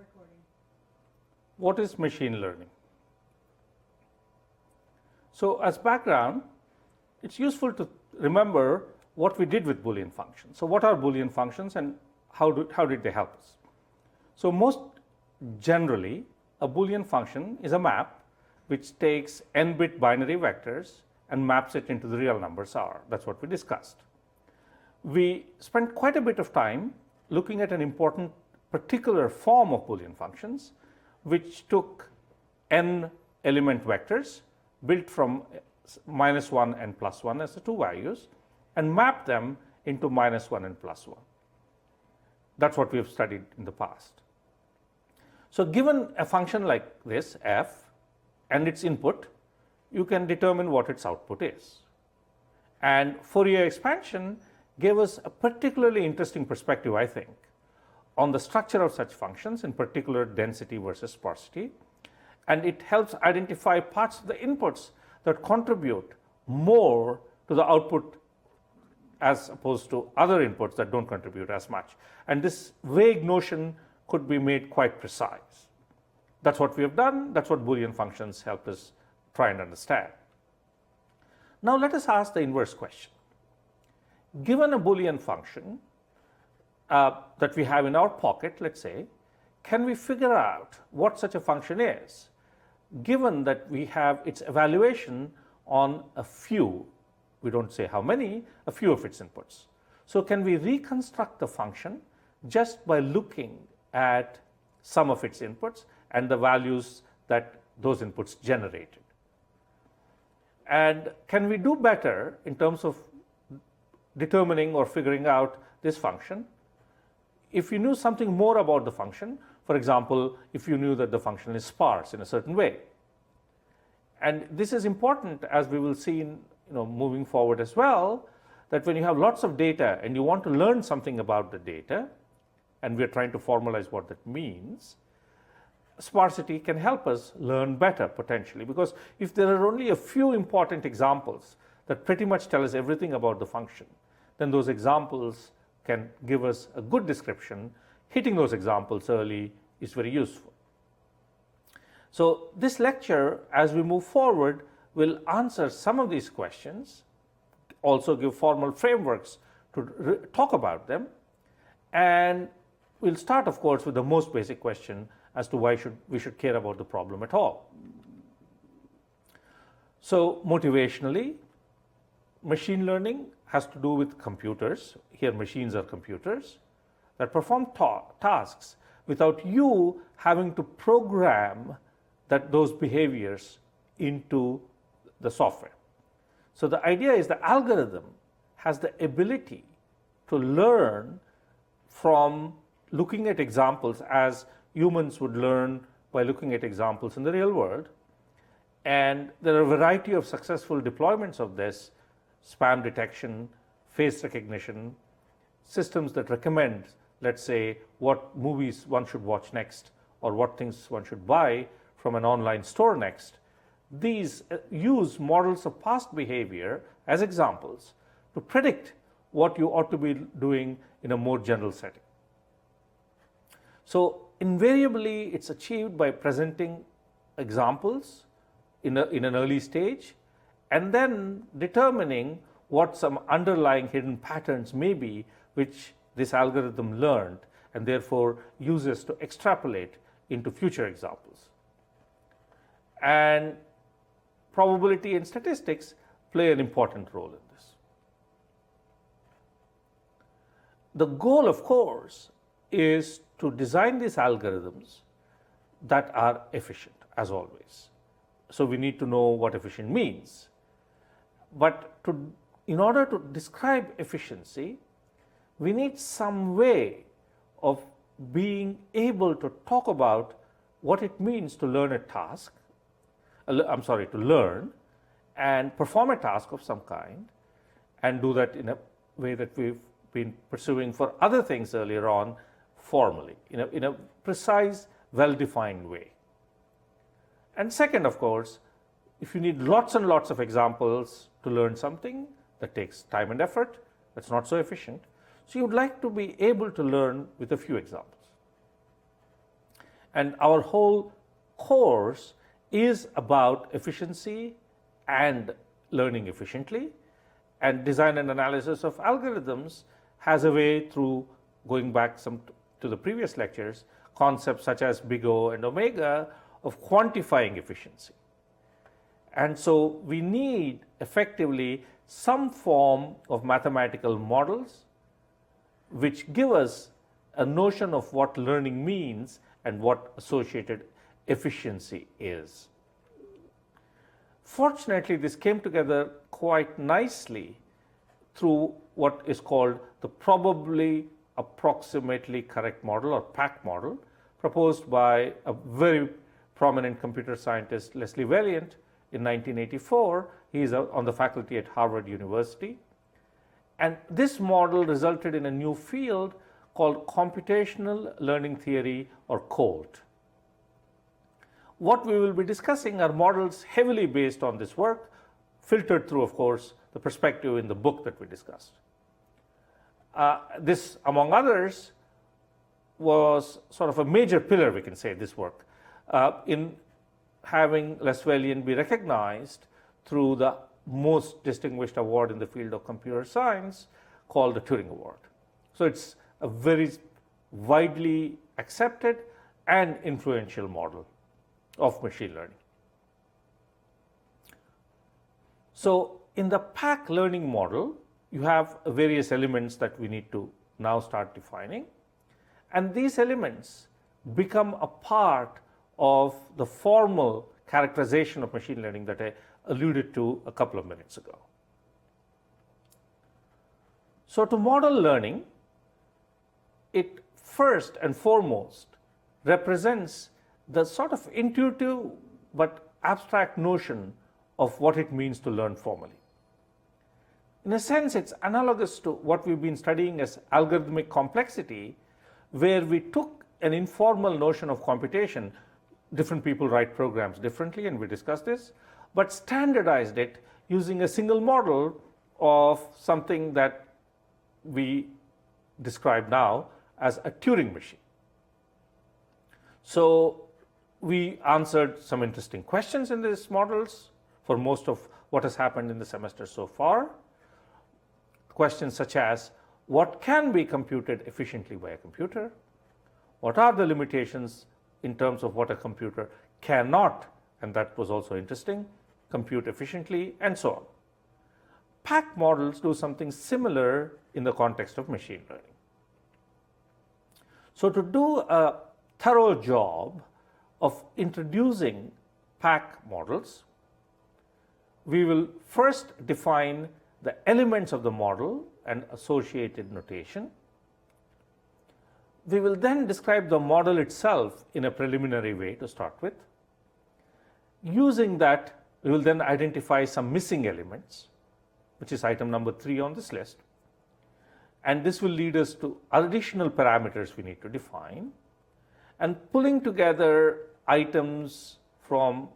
recording. What is machine learning? So as background, it's useful to remember what we did with Boolean functions. So what are Boolean functions and how did they help us? So most generally, a Boolean function is a map which takes n-bit binary vectors and maps it into the real numbers R. That's what we discussed. We spent quite a bit of time looking at an important particular form of Boolean functions, which took n element vectors built from -1 and +1 as the two values and mapped them into -1 and +1. That's what we have studied in the past. So given a function like this, f, and its input, you can determine what its output is. And Fourier expansion gave us a particularly interesting perspective, I think, on the structure of such functions, in particular density versus sparsity. And it helps identify parts of the inputs that contribute more to the output as opposed to other inputs that don't contribute as much. And this vague notion could be made quite precise. That's what we have done. That's what Boolean functions help us try and understand. Now let us ask the inverse question. Given a Boolean function that we have in our pocket, let's say, can we figure out what such a function is, given that we have its evaluation on a few, we don't say how many, a few of its inputs. So can we reconstruct the function just by looking at some of its inputs and the values that those inputs generated? And can we do better in terms of determining or figuring out this function if you knew something more about the function? For example, if you knew that the function is sparse in a certain way. And this is important, as we will see in moving forward as well, that when you have lots of data and you want to learn something about the data, and we are trying to formalize what that means, sparsity can help us learn better potentially, because if there are only a few important examples that pretty much tell us everything about the function, then those examples can give us a good description. Hitting those examples early is very useful. So this lecture, as we move forward, will answer some of these questions, also give formal frameworks to talk about them, and we'll start, of course, with the most basic question as to why we should care about the problem at all. So motivationally, machine learning has to do with computers. Here machines are computers that perform tasks without you having to program those behaviors into the software. So the idea is the algorithm has the ability to learn from looking at examples as humans would learn by looking at examples in the real world. And there are a variety of successful deployments of this: spam detection, face recognition, systems that recommend, let's say, what movies one should watch next or what things one should buy from an online store next. These use models of past behavior as examples to predict what you ought to be doing in a more general setting. So invariably, it's achieved by presenting examples in an early stage and then determining what some underlying hidden patterns may be, which this algorithm learned and therefore uses to extrapolate into future examples. And probability and statistics play an important role in this. The goal, of course, is to design these algorithms that are efficient, as always. So we need to know what efficient means. But in order to describe efficiency, we need some way of being able to talk about what it means to learn a task, to learn and perform a task of some kind, and do that in a way that we've been pursuing for other things earlier on, formally, in a precise, well-defined way. And second, of course, if you need lots and lots of examples to learn something, that takes time and effort, that's not so efficient. So you'd like to be able to learn with a few examples. And our whole course is about efficiency and learning efficiently. And design and analysis of algorithms has a way, through going back to the previous lectures, concepts such as big O and omega, of quantifying efficiency. And so we need effectively some form of mathematical models which give us a notion of what learning means and what associated efficiency is. Fortunately, this came together quite nicely through what is called the probably approximately correct model, or PAC model, proposed by a very prominent computer scientist, Leslie Valiant, in 1984. He is on the faculty at Harvard University. And this model resulted in a new field called computational learning theory, or COLT. What we will be discussing are models heavily based on this work, filtered through, of course, the perspective in the book that we discussed. This, among others, was sort of a major pillar, we can say, this work, in having Les Valiant be recognized through the most distinguished award in the field of computer science, called the Turing Award. So it's a very widely accepted and influential model of machine learning. So in the PAC learning model, you have various elements that we need to now start defining. And these elements become a part of the formal characterization of machine learning that I alluded to a couple of minutes ago. So to model learning, it first and foremost represents the sort of intuitive but abstract notion of what it means to learn formally. In a sense, it's analogous to what we've been studying as algorithmic complexity, where we took an informal notion of computation. Different people write programs differently, and we discussed this, but standardized it using a single model of something that we describe now as a Turing machine. So we answered some interesting questions in these models for most of what has happened in the semester so far. Questions such as, what can be computed efficiently by a computer? What are the limitations in terms of what a computer cannot, and that was also interesting, compute efficiently, and so on. PAC models do something similar in the context of machine learning. So to do a thorough job of introducing PAC models, we will first define the elements of the model and associated notation. We will then describe the model itself in a preliminary way to start with. Using that, we will then identify some missing elements, which is item number 3 on this list. And this will lead us to additional parameters we need to define, and pulling together items from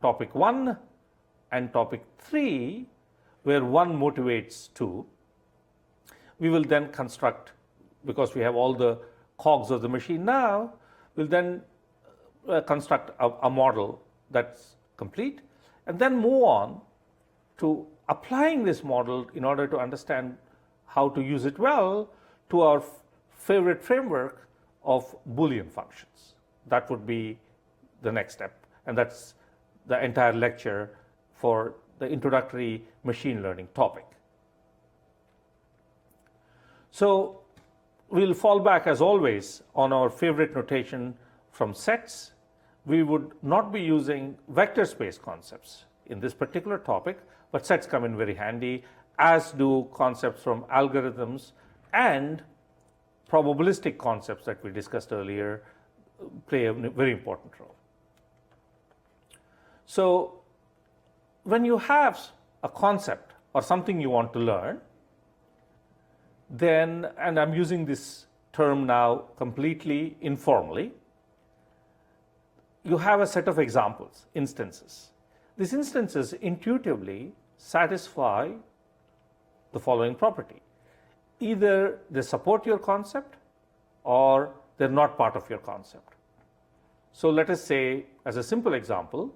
topic 1 and topic 3, where 1 motivates 2. We will then construct, because we have all the cogs of the machine now, we'll then construct a model that's complete, and then move on to applying this model in order to understand how to use it well to our favorite framework of Boolean functions. That would be the next step, and that's the entire lecture for the introductory machine learning topic. So we'll fall back, as always, on our favorite notation from sets. We would not be using vector space concepts in this particular topic, but sets come in very handy, as do concepts from algorithms, and probabilistic concepts that we discussed earlier play a very important role. So when you have a concept or something you want to learn, then, and I'm using this term now completely informally, you have a set of examples, instances. These instances intuitively satisfy the following property. Either they support your concept or they're not part of your concept. So let us say, as a simple example,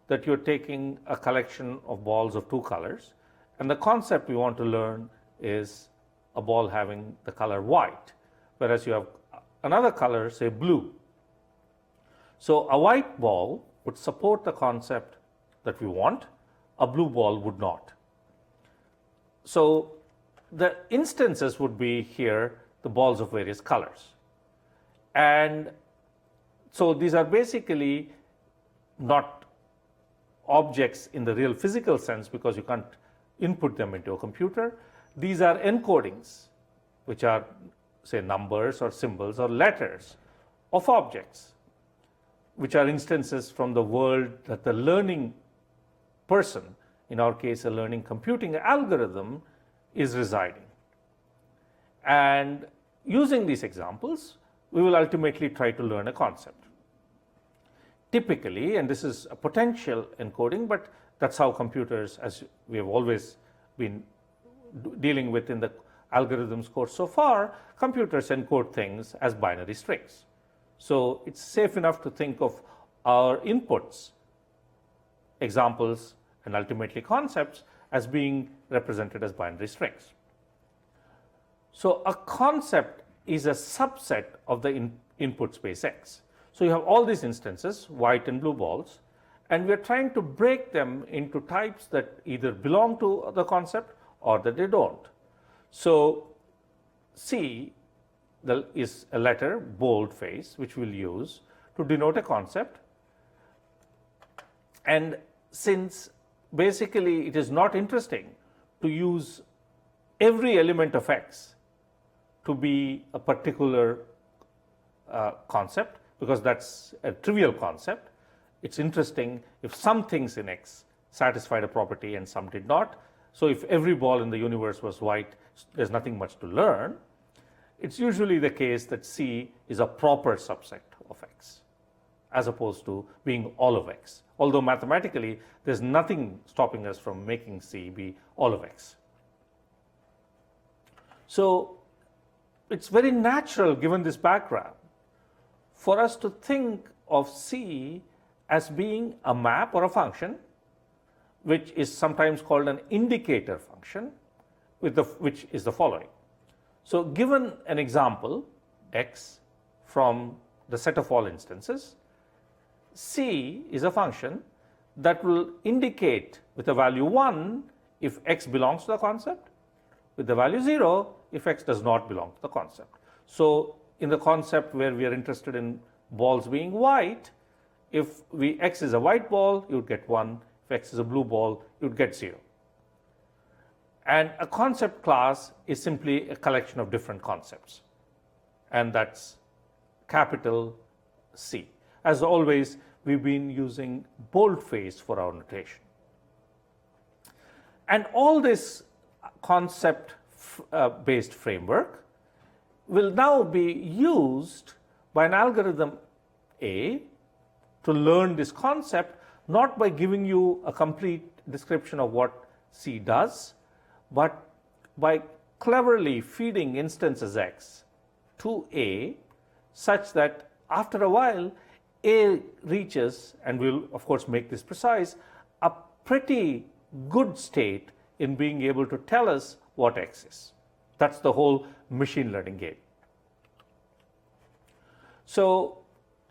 that you're taking a collection of balls of two colors, and the concept we want to learn is a ball having the color white, whereas you have another color, say blue. So a white ball would support the concept that we want, a blue ball would not. So the instances would be here the balls of various colors. And so these are basically not objects in the real physical sense because you can't input them into a computer. These are encodings, which are, say, numbers or symbols or letters of objects, which are instances from the world that the learning person, in our case a learning computing algorithm, is residing. And using these examples, we will ultimately try to learn a concept. Typically, and this is a potential encoding, but that's how computers, as we have always been dealing with in the algorithms course so far, computers encode things as binary strings. So it's safe enough to think of our inputs, examples, and ultimately concepts as being represented as binary strings. So a concept is a subset of the input space X. So you have all these instances, white and blue balls, and we are trying to break them into types that either belong to the concept or that they don't. So C is a letter, boldface, which we'll use to denote a concept. And since basically it is not interesting to use every element of X to be a particular concept, because that's a trivial concept. It's interesting if some things in X satisfied a property and some did not. So if every ball in the universe was white, there's nothing much to learn. It's usually the case that C is a proper subset of X, as opposed to being all of X. Although mathematically, there's nothing stopping us from making C be all of X. So it's very natural, given this background, for us to think of C as being a map or a function, which is sometimes called an indicator function, which is the following. So given an example, X, from the set of all instances, C is a function that will indicate with the value 1 if X belongs to the concept, with the value 0 if X does not belong to the concept. So in the concept where we are interested in balls being white, if X is a white ball, you would get 1. If X is a blue ball, you would get 0. And a concept class is simply a collection of different concepts. And that's capital C. As always, we've been using boldface for our notation. And all this concept based framework will now be used by an algorithm A to learn this concept, not by giving you a complete description of what C does, but by cleverly feeding instances X to A such that after a while A reaches, and we'll of course make this precise, a pretty good state in being able to tell us what X is. That's the whole machine learning game. So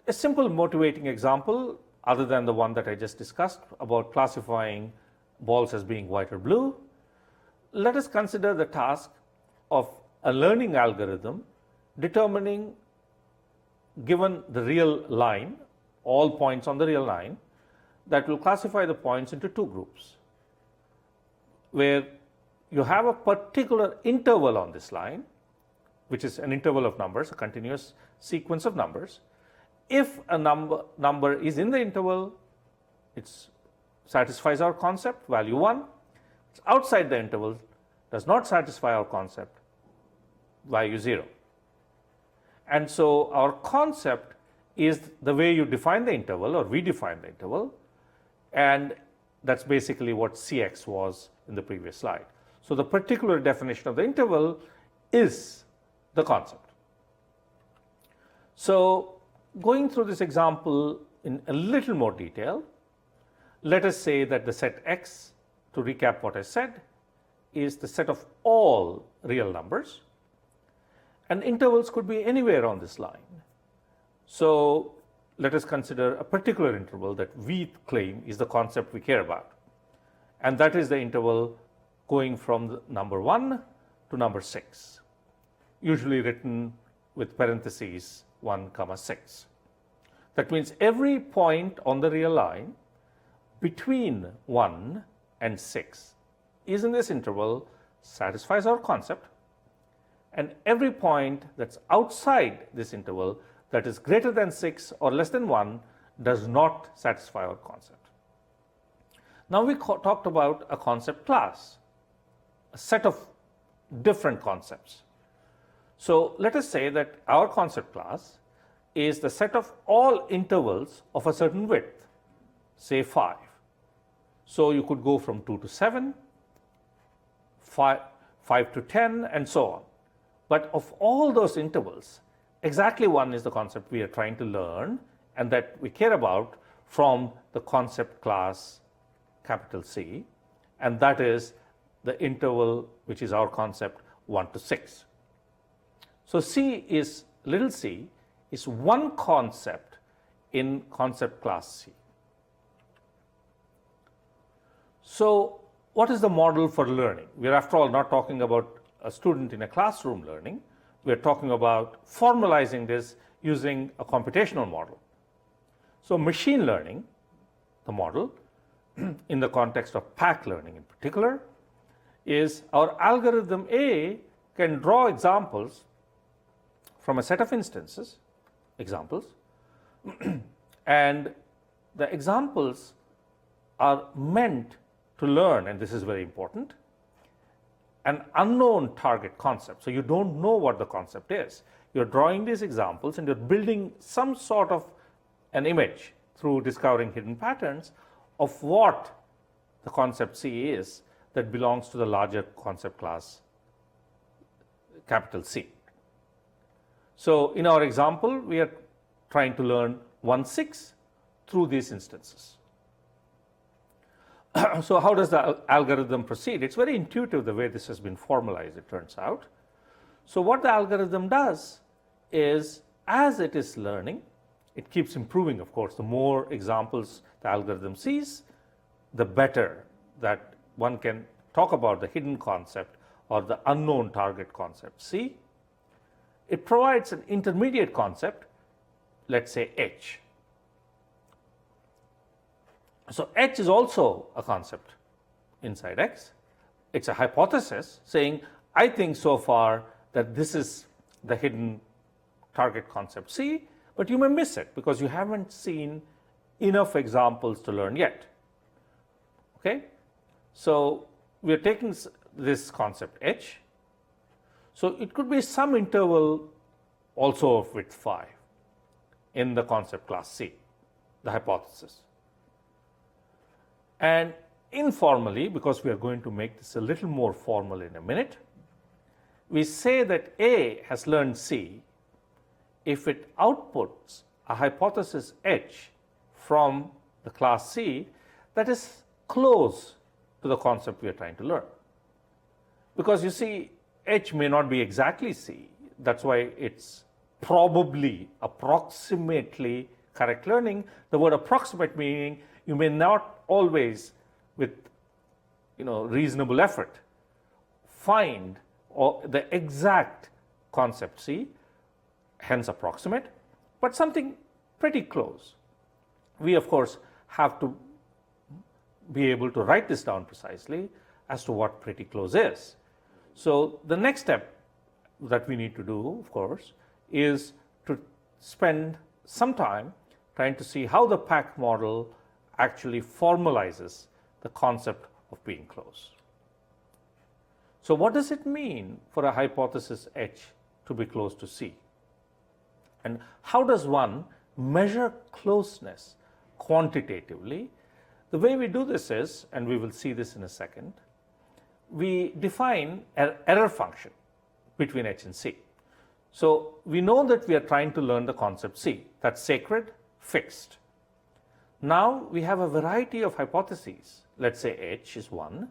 a simple motivating example, other than the one that I just discussed about classifying balls as being white or blue, let us consider the task of a learning algorithm determining, given the real line, all points on the real line, that will classify the points into two groups, where you have a particular interval on this line, which is an interval of numbers, a continuous sequence of numbers. If a number is in the interval, it satisfies our concept, value 1. It's outside the interval, does not satisfy our concept, value 0. And so our concept is the way you define the interval, or we define the interval, and that's basically what Cx was in the previous slide. So the particular definition of the interval is the concept. So going through this example in a little more detail, let us say that the set X, to recap what I said, is the set of all real numbers, and intervals could be anywhere on this line. So let us consider a particular interval that we claim is the concept we care about, and that is the interval going from the number 1 to number 6, usually written with parentheses 1 comma 6. That means every point on the real line between 1 and 6 is in this interval satisfies our concept, and every point that's outside this interval that is greater than 6 or less than 1 does not satisfy our concept. Now we talked about a concept class, a set of different concepts. So let us say that our concept class is the set of all intervals of a certain width, say 5. So you could go from 2 to 7, 5 to 10, and so on. But of all those intervals, exactly one is the concept we are trying to learn and that we care about from the concept class capital C, and that is the interval which is our concept 1 to 6. So C is, little c, is one concept in concept class C. So what is the model for learning? We are, after all, not talking about a student in a classroom learning. We are talking about formalizing this using a computational model. So machine learning, the model, in the context of pack learning in particular, is our algorithm A can draw examples from a set of instances, examples, and the examples are meant to learn, and this is very important, an unknown target concept. So you don't know what the concept is. You're drawing these examples and you're building some sort of an image through discovering hidden patterns of what the concept C is that belongs to the larger concept class capital C. So in our example, we are trying to learn 1/6 through these instances. So how does the algorithm proceed? It's very intuitive the way this has been formalized, it turns out. So what the algorithm does is, as it is learning, it keeps improving, of course. The more examples the algorithm sees, the better that one can talk about the hidden concept or the unknown target concept C. It provides an intermediate concept, let's say H. So H is also a concept inside X. It's a hypothesis saying, I think so far that this is the hidden target concept C, but you may miss it because you haven't seen enough examples to learn yet. Okay? So we are taking this concept H. So it could be some interval also of width 5 in the concept class C, the hypothesis. And informally, because we are going to make this a little more formal in a minute, we say that A has learned C if it outputs a hypothesis H from the class C that is close to the concept we are trying to learn. Because you see, H may not be exactly C. That's why it's probably approximately correct learning. The word approximate meaning you may not always, with reasonable effort, find the exact concept C, hence approximate, but something pretty close. We, of course, have to be able to write this down precisely as to what pretty close is. So the next step that we need to do, of course, is to spend some time trying to see how the pack model actually formalizes the concept of being close. So what does it mean for a hypothesis H to be close to C? And how does one measure closeness quantitatively? The way we do this is, and we will see this in a second, we define an error function between H and C. So we know that we are trying to learn the concept C, that's sacred, fixed. Now we have a variety of hypotheses. Let's say H is one,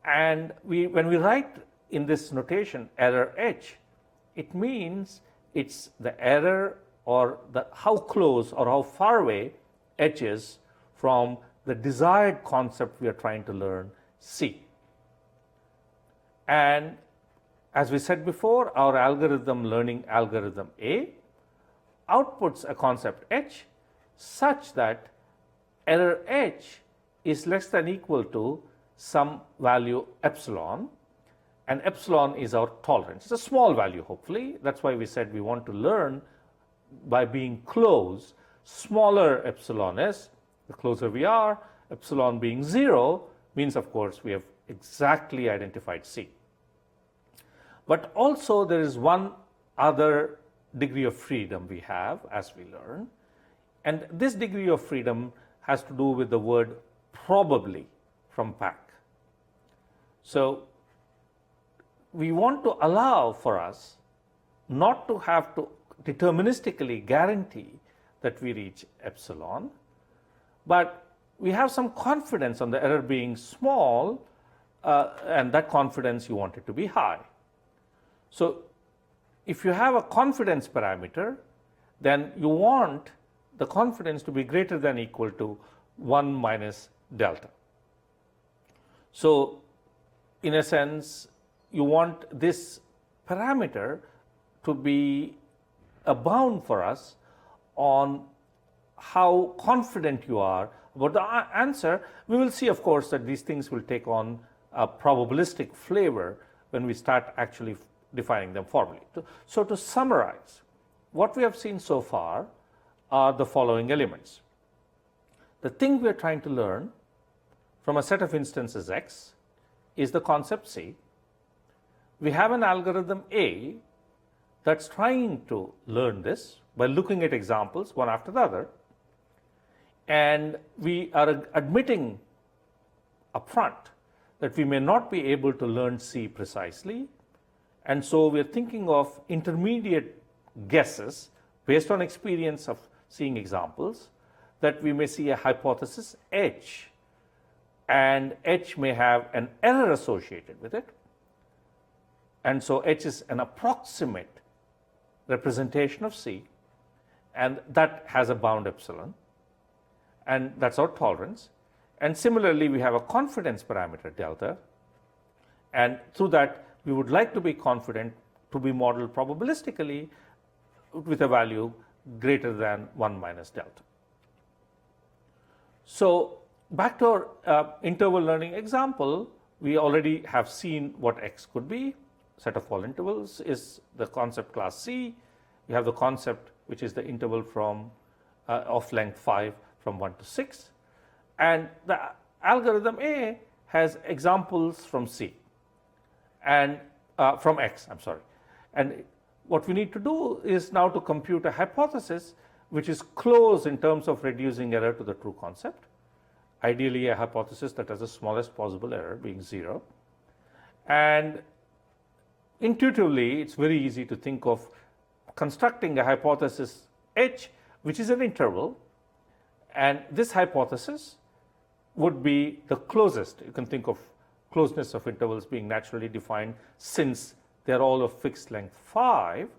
and when we write in this notation error H, it means it's the error or how close or how far away H is from the desired concept we are trying to learn, C. And as we said before, our algorithm, learning algorithm A, outputs a concept H such that error H is less than equal to some value epsilon, and epsilon is our tolerance. It's a small value, hopefully. That's why we said we want to learn by being close. Smaller epsilon is, the closer we are. Epsilon being 0 means, of course, we have exactly identified C. But also there is one other degree of freedom we have as we learn, and this degree of freedom has to do with the word probably from PAC. So we want to allow for us not to have to deterministically guarantee that we reach epsilon, but we have some confidence on the error being small, and that confidence you want it to be high. So if you have a confidence parameter, then you want the confidence to be greater than or equal to 1 minus delta. So in a sense, you want this parameter to be a bound for us on how confident you are about the answer. We will see, of course, that these things will take on a probabilistic flavor when we start actually defining them formally. So to summarize, what we have seen so far are the following elements. The thing we are trying to learn from a set of instances X is the concept C. We have an algorithm A that's trying to learn this by looking at examples one after the other, and we are admitting upfront that we may not be able to learn C precisely, and so we are thinking of intermediate guesses based on experience of seeing examples, that we may see a hypothesis H, and H may have an error associated with it, and so H is an approximate representation of C, and that has a bound epsilon, and that's our tolerance. And similarly, we have a confidence parameter delta, and through that we would like to be confident to be modeled probabilistically with a value greater than 1 minus delta. So back to our interval learning example, we already have seen what X could be. Set of all intervals is the concept class C. You have the concept which is the interval from of length 5 from 1 to 6, and the algorithm A has examples from C and from X, I'm sorry. And what we need to do is now to compute a hypothesis which is close in terms of reducing error to the true concept, ideally a hypothesis that has the smallest possible error being 0. And intuitively, it's very easy to think of constructing a hypothesis H, which is an interval, and this hypothesis would be the closest. You can think of closeness of intervals being naturally defined, since they're all of fixed length 5,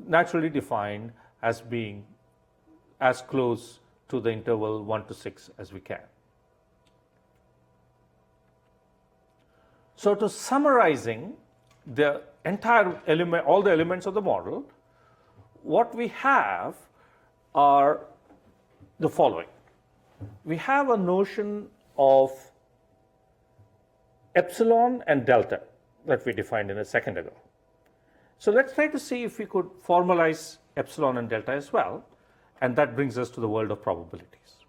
naturally defined as being as close to the interval 1 to 6 as we can. So to summarizing the entire element, all the elements of the model, what we have are the following. We have a notion of epsilon and delta that we defined in a second ago. So let's try to see if we could formalize epsilon and delta as well, and that brings us to the world of probabilities.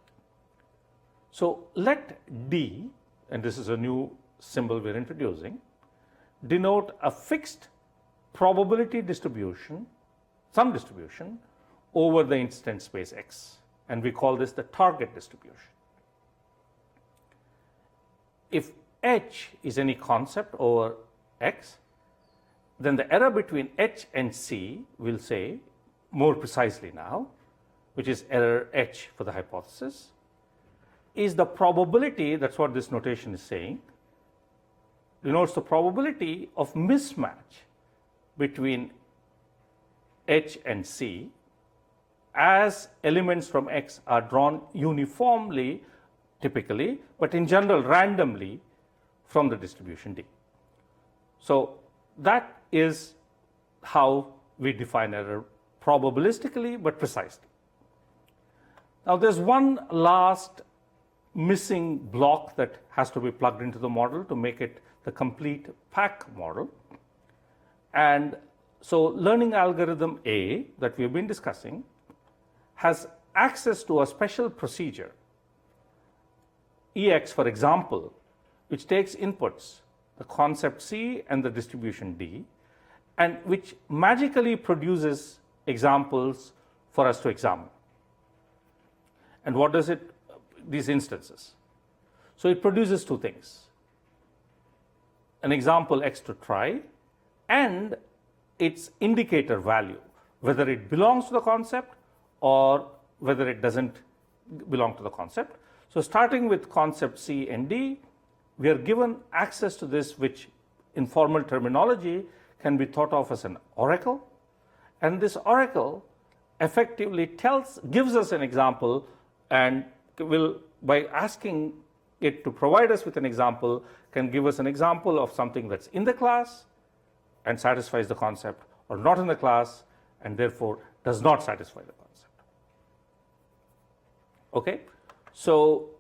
So let D, and this is a new symbol we're introducing, denote a fixed probability distribution, some distribution, over the instant space X, and we call this the target distribution. If H is any concept over X, then the error between H and C, we'll say more precisely now, which is error H for the hypothesis, is the probability, that's what this notation is saying, denotes the probability of mismatch between H and C as elements from X are drawn uniformly, typically, but in general randomly from the distribution D. So that is how we define error, probabilistically but precisely. Now there's one last missing block that has to be plugged into the model to make it the complete PAC model. And so learning algorithm A that we have been discussing has access to a special procedure, EX for example, which takes inputs, the concept C and the distribution D, and which magically produces examples for us to examine. And what does it, these instances? So it produces two things, an example X to try and its indicator value, whether it belongs to the concept or whether it doesn't belong to the concept. So starting with concept C and D, we are given access to this, which in formal terminology can be thought of as an oracle. And this oracle effectively gives us an example, and will, by asking it to provide us with an example, can give us an example of something that's in the class and satisfies the concept, or not in the class and therefore does not satisfy the concept. Okay, so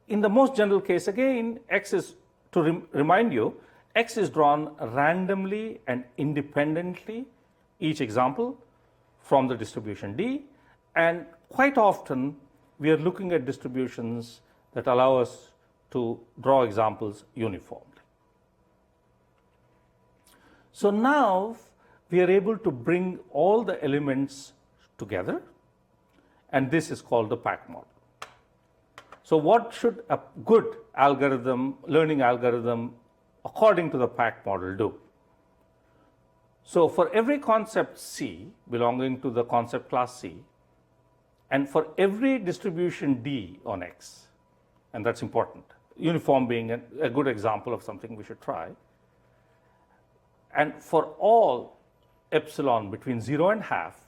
in the most general case, again, X is, to remind you, X is drawn randomly and independently, each example from the distribution D, and quite often we are looking at distributions that allow us to draw examples uniformly. So now we are able to bring all the elements together, and this is called the PAC model. So what should a good algorithm, learning algorithm, according to the PAC model do? So for every concept C belonging to the concept class C, and for every distribution D on X, and that's important, uniform being a good example of something we should try, and for all epsilon between 0 and half,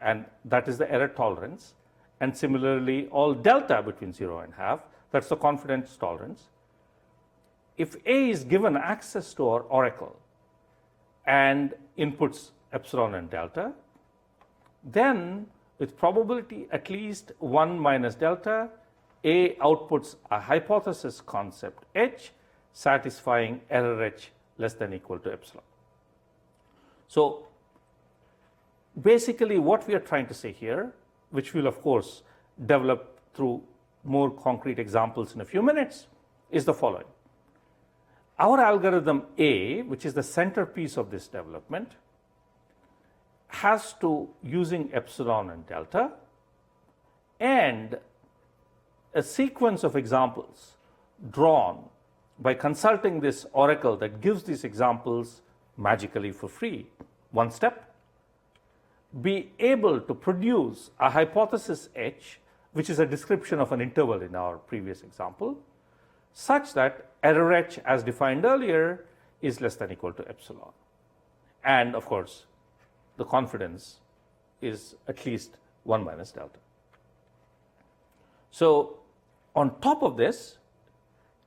and that is the error tolerance, and similarly all delta between 0 and half, that's the confidence tolerance. If A is given access to our oracle and inputs epsilon and delta, then with probability at least 1 minus delta, A outputs a hypothesis concept H satisfying error H less than equal to epsilon. So basically what we are trying to say here, which we'll of course develop through more concrete examples in a few minutes, is the following. Our algorithm A, which is the centerpiece of this development, has to, using epsilon and delta, and a sequence of examples drawn by consulting this oracle that gives these examples magically for free, one step, be able to produce a hypothesis H, which is a description of an interval in our previous example, such that error H, as defined earlier, is less than equal to epsilon. And of course, the confidence is at least 1 minus delta. So on top of this,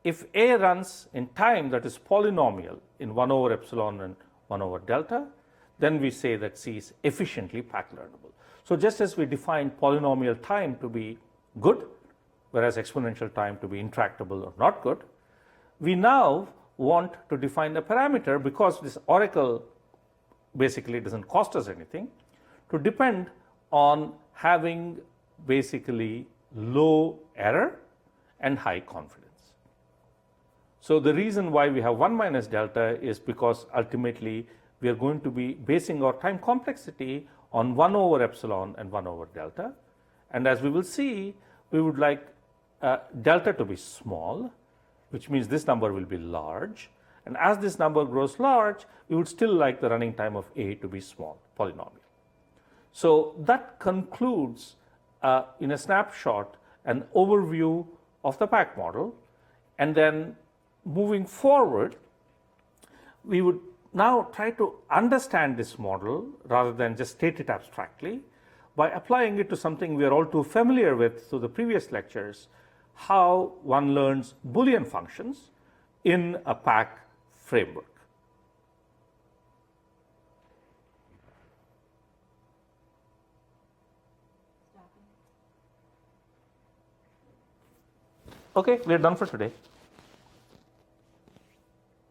if A runs in time that is polynomial in 1 over epsilon and 1 over delta, then we say that C is efficiently PAC learnable. So just as we define polynomial time to be good, whereas exponential time to be intractable or not good, we now want to define a parameter, because this oracle basically doesn't cost us anything, to depend on having basically low error and high confidence. So the reason why we have 1 minus delta is because ultimately we are going to be basing our time complexity on 1 over epsilon and 1 over delta. And as we will see, we would like delta to be small, which means this number will be large, And as this number grows large, we would still like the running time of A to be small, polynomial. So that concludes, in a snapshot, an overview of the PAC model. And then moving forward, we would now try to understand this model rather than just state it abstractly by applying it to something we are all too familiar with through the previous lectures, how one learns Boolean functions in a PAC framework. Okay, we're done for today.